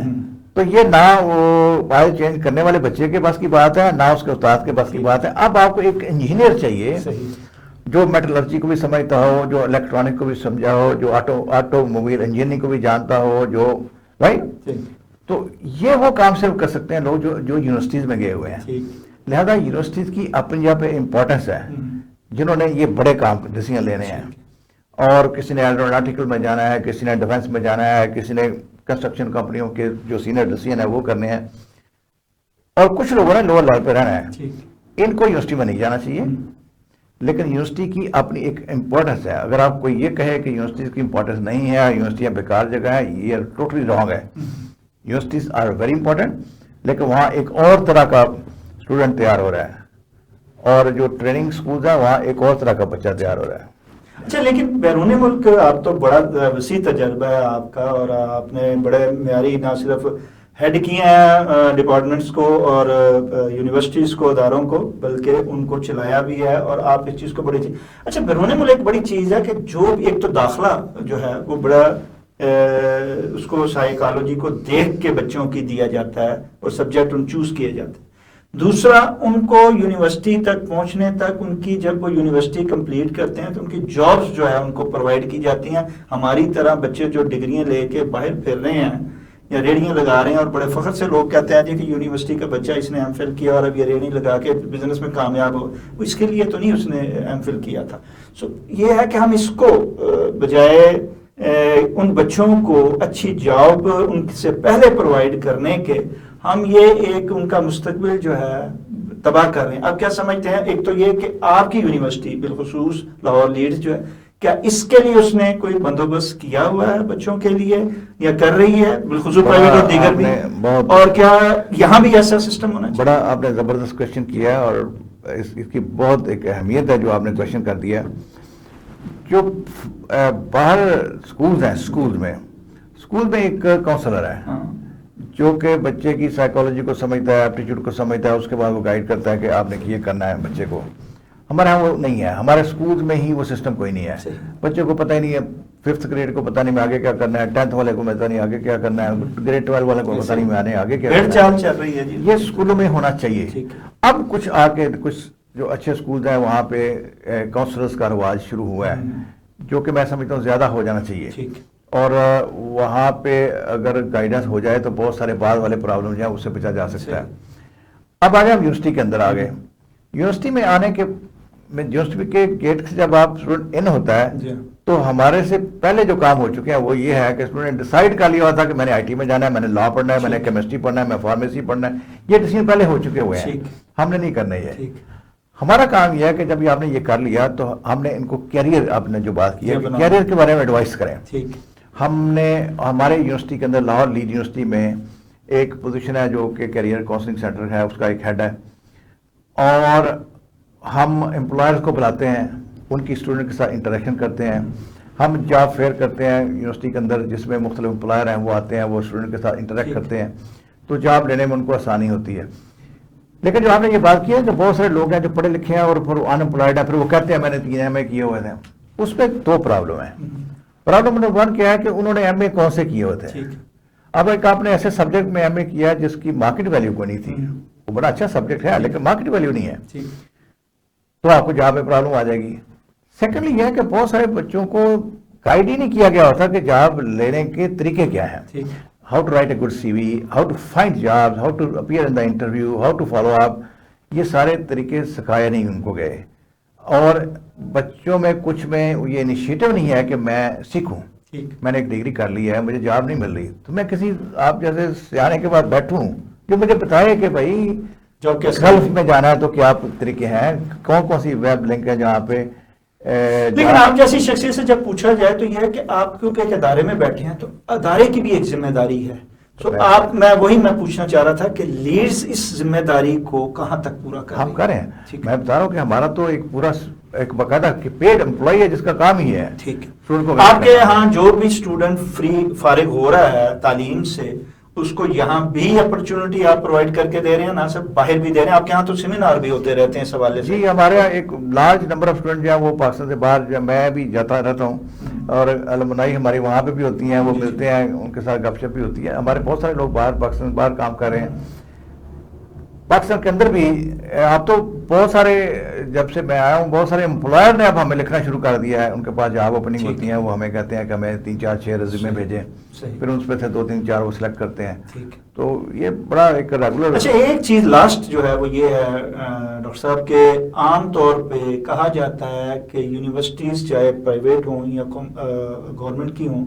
تو یہ نہ وہ آئل چینج کرنے والے بچے کے بس کی بات ہے, نہ اس کے استاد کے بس کی بات ہے. اب آپ کو ایک انجینئر چاہیے جو میٹلرجی کو بھی سمجھتا ہو, جو الیکٹرانک کو بھی سمجھا ہو, جو آٹو موبائل انجینئرنگ کو بھی جانتا ہو, جو رائٹ. تو یہ وہ کام صرف کر سکتے ہیں لوگ جو یونیورسٹیز میں گئے ہوئے ہیں. لہذا یونیورسٹیز کی اپنی جگہ پہ امپورٹنس ہے, جنہوں نے یہ بڑے کام ڈیسیژن لینے ہیں. اور کسی نے ایروناٹیکل میں جانا ہے, کسی نے ڈیفنس میں جانا ہے, کسی نے کنسٹرکشن کمپنیوں کے جو سینئر ڈیسیژن ہے وہ کرنے ہیں, اور کچھ لوگوں نے لوور لیول پہ رہنا ہے. ان کو یونیورسٹی میں نہیں جانا چاہیے. لیکن یونیورسٹی کی اپنی ایک امپورٹنس ہے. اگر آپ کوئی یہ کہے کہ یونیورسٹیز کی امپورٹنس نہیں ہے, یونیورسٹیاں بیکار جگہ ہے, یہ ٹوٹلی رانگ ہے. یونیورسٹیز آر ویری امپورٹنٹ, لیکن وہاں ایک اور طرح کا اسٹوڈنٹ تیار ہو رہا ہے, اور جو ٹریننگ اسکولز ہیں وہاں ایک اور طرح کا بچہ تیار ہو رہا ہے. اچھا, لیکن بیرون ملک آپ تو بڑا وسیع تجربہ ہے آپ کا, اور آپ نے بڑے معیاری نہ صرف ہیڈ کیے ہیں ڈپارٹمنٹس کو اور یونیورسٹیز کو, اداروں کو, بلکہ ان کو چلایا بھی ہے, اور آپ اس چیز کو بڑی چیز. اچھا, بیرون ملک ایک بڑی چیز ہے کہ جو ایک تو داخلہ جو ہے وہ بڑا اس کو سائیکالوجی کو دیکھ کے بچوں کی دیا جاتا ہے اور سبجیکٹ ان چوز کیے جاتے ہیں. دوسرا, ان کو یونیورسٹی تک پہنچنے تک ان کی جب وہ یونیورسٹی کمپلیٹ کرتے ہیں تو ان کی جابز جو ہے ان کو پرووائڈ کی جاتی ہیں. ہماری طرح بچے جو ڈگریاں لے کے باہر پھر رہے ہیں یا ریڑیاں لگا رہے ہیں, اور بڑے فخر سے لوگ کہتے ہیں جی کہ یونیورسٹی کا بچہ اس نے ایم فل کیا اور اب یہ ریڑھی لگا کے بزنس میں کامیاب ہو, اس کے لیے تو نہیں اس نے ایم فل کیا تھا. سو یہ ہے کہ ہم اس کو بجائے ان بچوں کو اچھی جاب ان سے پہلے پرووائڈ کرنے کے, ہم یہ ایک ان کا مستقبل جو ہے تباہ کر رہے ہیں. آپ کیا سمجھتے ہیں؟ ایک تو یہ کہ آپ کی یونیورسٹی بالخصوص لاہور لیڈز جو ہے, کیا اس کے لیے اس نے کوئی بندوبست کیا ہوا ہے بچوں کے لیے, یا کر رہی ہے بالخصوص پرائیویٹ اور دیگر بھی, اور کیا یہاں بھی ایسا سسٹم ہونا چاہیے؟ بڑا آپ نے زبردست کوشچن کیا ہے, اور اس کی بہت ایک اہمیت ہے جو آپ نے کوشچن کر دیا. جو باہر اسکولز ہیں, اسکول میں ایک کاؤنسلر ہے جو کہ بچے کی سائیکالوجی کو سمجھتا ہے, ایپٹیچیوڈ کو سمجھتا ہے, اس کے بعد وہ گائیڈ کرتا ہے کہ آپ نے یہ کرنا ہے بچے کو. ہمارے یہاں وہ نہیں ہے, ہمارے اسکول میں ہی وہ سسٹم کوئی نہیں ہے. بچے کو پتہ ہی نہیں ہے, 5th گریڈ کو پتہ نہیں میں آگے کیا کرنا ہے, 10th والے کو پتہ نہیں آگے کیا کرنا ہے, گریڈ 12 والے کو پتہ نہیں میں آگے کیا کرنا ہے. چل رہی ہے جی, یہ اسکولوں میں ہونا چاہیے. اب کچھ آگے کچھ جو اچھے اسکولز ہیں وہاں پہ کاؤنسلرز کا رواج شروع ہوا ہے, جو کہ میں سمجھتا ہوں زیادہ ہو جانا چاہیے. اور وہاں پہ اگر گائیڈنس ہو جائے تو بہت سارے بعد والے پرابلم جو ہیں اس سے بچا جا سکتا ہے. اب آگے ہم یونیورسٹی کے اندر آگے. یونیورسٹی میں آنے کے یونیورسٹی کے گیٹ سے جب آپ اسٹوڈنٹ ان ہوتا ہے تو ہمارے سے پہلے جو کام ہو چکے ہیں وہ یہ ہے کہ اسٹوڈنٹ ڈیسائیڈ کر لیا ہوتا کہ میں نے آئی ٹی میں جانا ہے, میں نے لا پڑھنا ہے, میں نے کیمسٹری پڑھنا ہے, میں فارمیسی پڑھنا ہے. یہ ڈیسیژن پہلے ہو چکے ہوئے ہیں, ہم نے نہیں کرنا. یہ ہمارا کام یہ ہے کہ جب آپ نے یہ کر لیا تو ہم نے ان کو کیریئر, آپ نے جو بات کی ہے کیریئر کے بارے میں ایڈوائز کریں. ہم نے ہمارے یونیورسٹی کے اندر لاہور لیڈ یونیورسٹی میں ایک پوزیشن ہے جو کہ کیریئر کاؤنسلنگ سینٹر ہے, اس کا ایک ہیڈ ہے, اور ہم امپلائرز کو بلاتے ہیں, ان کی اسٹوڈنٹ کے ساتھ انٹریکشن کرتے ہیں. ہم جاب فیئر کرتے ہیں یونیورسٹی کے اندر جس میں مختلف امپلائر ہیں وہ آتے ہیں, وہ اسٹوڈنٹ کے ساتھ انٹریکٹ کرتے ہیں, تو جاب لینے میں ان کو آسانی ہوتی ہے. لیکن جو آپ نے یہ بات کی ہے کہ بہت سارے لوگ ہیں جو پڑھے لکھے ہیں اور پھر ان امپلائڈ ہیں, پھر وہ کہتے ہیں میں نے 3 ایم اے کیے ہوئے تھے. اس پہ 2 پرابلم ہیں. پرابلم نمبر 1 کیا ہے کہ انہوں نے ایم اے کون سے کیے ہوئے تھے. اب ایک آپ نے ایسے سبجیکٹ میں ایم اے کیا جس کی مارکیٹ ویلیو کو نہیں تھی, وہ بڑا اچھا سبجیکٹ ہے لیکن مارکیٹ ویلیو نہیں ہے, تو آپ کو جاب میں پرابلم آ جائے گی. سیکنڈلی یہ ہے کہ بہت سارے بچوں کو گائیڈ ہی نہیں کیا گیا ہوتا کہ جاب لینے کے طریقے کیا ہیں, how to write a good C V, how to find job, how to appear in the interview, how to follow up. یہ سارے طریقے سکھائے نہیں ان کو گئے, اور بچوں میں کچھ میں یہ انیشیٹو نہیں ہے کہ میں سیکھوں. میں نے ایک ڈگری کر لی ہے, مجھے جاب نہیں مل رہی, تو میں کسی آپ جیسے سیانے کے بعد بیٹھوں جو مجھے بتائے کہ بھائی گلف میں جانا ہے تو کیا طریقے ہیں, کون کون سی ویب لنک ہے جہاں پہ. لیکن آپ جیسی شخصیت سے جب پوچھا جائے تو یہ ہے کہ آپ کیونکہ ایک ادارے میں بیٹھے ہیں تو ادارے کی بھی ایک ذمہ داری ہے. تو آپ میں پوچھنا چاہ رہا تھا کہ لیڈز اس ذمہ داری کو کہاں تک پورا کریں. ہم کریں. میں بتا رہا ہوں کہ ہمارا تو ایک پورا ایک باقاعدہ پیڈ امپلائی ہے جس کا کام ہی ہے. ٹھیک ہے. آپ کے یہاں جو بھی اسٹوڈنٹ فارغ ہو رہا ہے تعلیم سے, اس کو یہاں بھی اپرچونٹی آپ پرووائڈ کر کے دے رہے ہیں, نہ صرف باہر بھی دے رہے ہیں؟ آپ کے یہاں تو سیمینار بھی ہوتے رہتے ہیں اس حوالے سے. جی, ہمارے یہاں ایک لارج نمبر آف اسٹوڈنٹ جو ہیں وہ پاکستان سے باہر, میں بھی جاتا رہتا ہوں, اور المنائی ہماری وہاں پہ بھی ہوتی ہیں, وہ ملتے ہیں, ان کے ساتھ گپ شپ بھی ہوتی ہے. ہمارے بہت سارے لوگ پاکستان سے باہر کام کر رہے ہیں. پاکستان کے اندر بھی اب تو بہت سارے, جب سے میں آیا ہوں بہت سارے امپلائر نے اب ہمیں لکھنا شروع کر دیا ہے. ان کے پاس جاب اوپننگ ہوتی ہیں, وہ ہمیں کہتے ہیں کہ ہمیں 3 4 6 ریزیومے بھیجیں, پھر اس پہ سے 2 3 4 وہ سلیکٹ کرتے ہیں. تو یہ بڑا ایک ریگولر. اچھا, ایک چیز لاسٹ جو ہے وہ یہ ہے ڈاکٹر صاحب کہ عام طور پہ کہا جاتا ہے کہ یونیورسٹیز چاہے پرائیویٹ ہوں یا گورنمنٹ کی ہوں,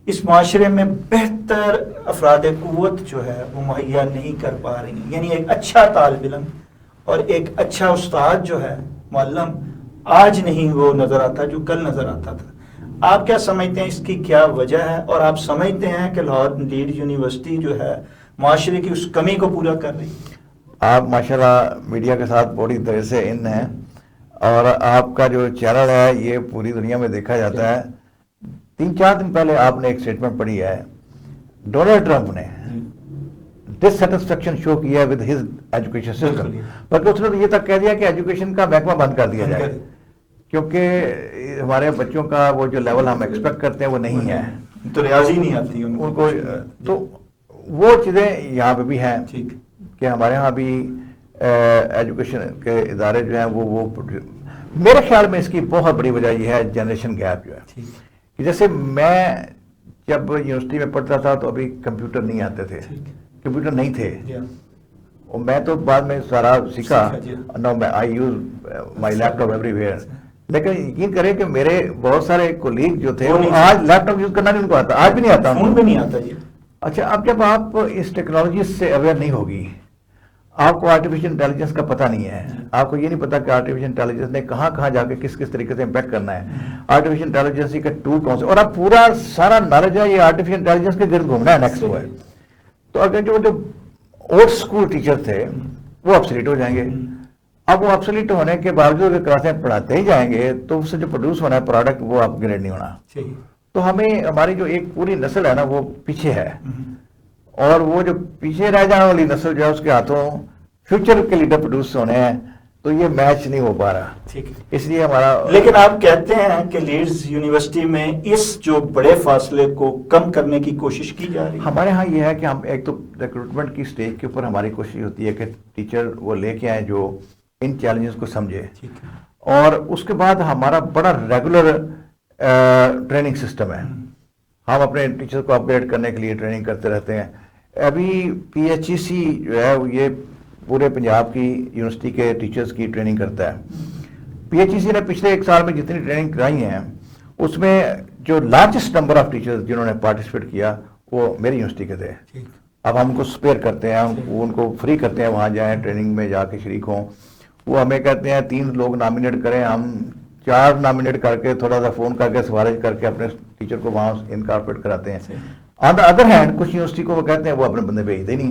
اس معاشرے میں بہتر افراد قوت جو ہے وہ مہیا نہیں کر پا رہی ہیں. یعنی ایک اچھا طالب علم اور ایک اچھا استاد جو ہے, معلم, آج نہیں وہ نظر آتا جو کل نظر آتا تھا. آپ کیا سمجھتے ہیں اس کی کیا وجہ ہے، اور آپ سمجھتے ہیں کہ لاہور لیڈ یونیورسٹی جو ہے معاشرے کی اس کمی کو پورا کر رہی ہے؟ آپ ماشاءاللہ میڈیا کے ساتھ بڑی طرح سے ان ہیں، اور آپ کا جو چینل ہے یہ پوری دنیا میں دیکھا جاتا ہے. 3-4 دن پہلے آپ نے ایک اسٹیٹمنٹ پڑھی ہے، ڈونلڈ ٹرمپ نے ڈسسیٹسفیکشن شو کیا ہے ود ہز ایجوکیشن سسٹم، بلکہ اس نے تو یہ تک کہہ دیا کہ ایجوکیشن کا محکمہ بند کر دیا جائے، کیونکہ ہمارے بچوں کا وہ جو لیول ہم ایکسپیکٹ کرتے ہیں وہ نہیں ہے، تو ریاضی نہیں آتی ان کو. تو وہ چیزیں یہاں پہ بھی ہیں کہ ہمارے ہاں بھی ایجوکیشن کے ادارے جو ہیں وہ میرے خیال میں اس کی بہت بڑی وجہ یہ ہے جنریشن گیپ جو ہے. کہ جیسے میں جب یونیورسٹی میں پڑھتا تھا تو ابھی کمپیوٹر نہیں آتے تھے، کمپیوٹر نہیں تھے، اور میں تو بعد میں سارا سیکھا. Now I use my laptop everywhere. لیکن یقین کریں کہ میرے بہت سارے کولیگ جو تھے آج لیپ ٹاپ یوز کرنا نہیں ان کو آتا، آج بھی نہیں آتا، فون بھی نہیں آتا. اچھا، اب جب آپ اس ٹیکنالوجی سے اویئر نہیں ہوگی، آپ کو آرٹیفیشل انٹیلیجنس کا پتہ نہیں ہے، آپ کو یہ نہیں پتا کہ آرٹیفیشل انٹیلیجنس نے کہاں کہاں جا کے کس کس طریقے سے امپیکٹ کرنا ہے، آرٹیفیشل انٹیلیجنس کا ٹول کون سے، اور اب پورا سارا نالج ہے یہ آرٹیفیشل انٹیلیجنس کے گرد گھومنا ہے. نیکسٹ وہ ہے. تو اگر جو اولڈ اسکول ٹیچر تھے وہ ابسلیٹ ہو جائیں گے. اب وہ ابسلیٹ ہونے کے باوجود اگر کلاسیں پڑھاتے ہی جائیں گے تو اس سے جو پروڈیوس ہونا ہے پروڈکٹ وہ اپ گریڈ نہیں ہونا. تو ہمیں ہماری جو ایک پوری نسل ہے نا وہ پیچھے ہے، اور وہ جو پیچھے رہ جانے والی نسل جو ہے اس کے ہاتھوں فیوچر کے لیڈر پروڈیوس ہونے ہیں، تو یہ میچ نہیں ہو پا رہا. اس لیے ہمارا. لیکن آپ کہتے ہیں کہ لیڈز یونیورسٹی میں اس جو بڑے فاصلے کو کم کرنے کی کوشش کی جا رہی ہے. ہمارے ہاں یہ ہے کہ ہم ایک تو ریکروٹمنٹ کی سٹیج کے اوپر ہماری کوشش ہوتی ہے کہ ٹیچر وہ لے کے آئیں جو ان چیلنجز کو سمجھے، اور اس کے بعد ہمارا بڑا ریگولر ٹریننگ سسٹم ہے. ہم اپنے ٹیچر کو اپ گریڈ کرنے کے لیے ٹریننگ کرتے رہتے ہیں. ابھی پی ایچ ای سی جو ہے یہ پورے پنجاب کی یونیورسٹی کے ٹیچرز کی ٹریننگ کرتا ہے. پی ایچ ای سی نے پچھلے 1 سال میں جتنی ٹریننگ کرائی ہیں اس میں جو لارجسٹ نمبر آف ٹیچرز جنہوں نے پارٹیسپیٹ کیا وہ میری یونیورسٹی کے تھے. اب ہم کو سپیئر کرتے ہیں، ان کو فری کرتے ہیں، وہاں جائیں ٹریننگ میں جا کے شریک ہوں. وہ ہمیں کہتے ہیں 3 لوگ نامینیٹ کریں، ہم 4 نامینیٹ کر کے تھوڑا سا فون کر کے سفارش کر کے اپنے ٹیچر کو وہاں انکارپوریٹ کراتے ہیں. آن دا ادر ہینڈ کچھ یونیورسٹی کو وہ کہتے ہیں وہ اپنے بندے بھیجتے نہیں،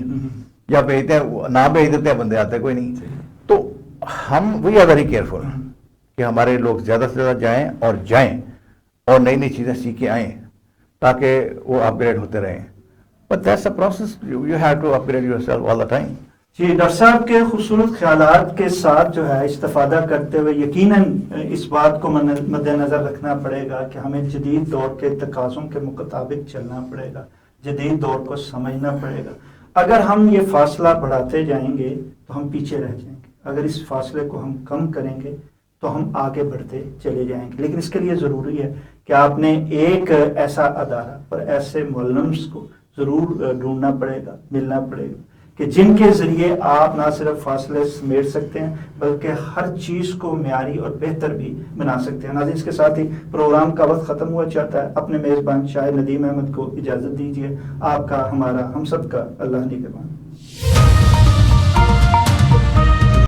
یا بھیجتے ہیں نہ بھیج دیتے ہیں، بندے آتے کوئی نہیں. تو ہم وی آر ویری کیئرفل کہ ہمارے لوگ زیادہ سے زیادہ جائیں اور نئی نئی چیزیں سیکھ کے آئیں تاکہ وہ اپ گریڈ ہوتے رہیں. But that's a process, you have to upgrade yourself all the time. جی ڈاکٹر صاحب کے خوبصورت خیالات کے ساتھ جو ہے استفادہ کرتے ہوئے یقیناً اس بات کو مد نظر رکھنا پڑے گا کہ ہمیں جدید دور کے تقاضوں کے مطابق چلنا پڑے گا، جدید دور کو سمجھنا پڑے گا. اگر ہم یہ فاصلہ بڑھاتے جائیں گے تو ہم پیچھے رہ جائیں گے، اگر اس فاصلے کو ہم کم کریں گے تو ہم آگے بڑھتے چلے جائیں گے. لیکن اس کے لیے ضروری ہے کہ آپ نے ایک ایسا ادارہ اور ایسے معلمس کو ضرور ڈھونڈنا پڑے گا، ملنا پڑے گا کہ جن کے ذریعے آپ نہ صرف فاصلے سمیٹ سکتے ہیں بلکہ ہر چیز کو معیاری اور بہتر بھی بنا سکتے ہیں. ناظرین، اس کے ساتھ ہی پروگرام کا وقت ختم ہوا چاہتا ہے. اپنے میزبان شاہ ندیم احمد کو اجازت دیجیے. آپ کا، ہمارا، ہم سب کا اللہ نگہبان.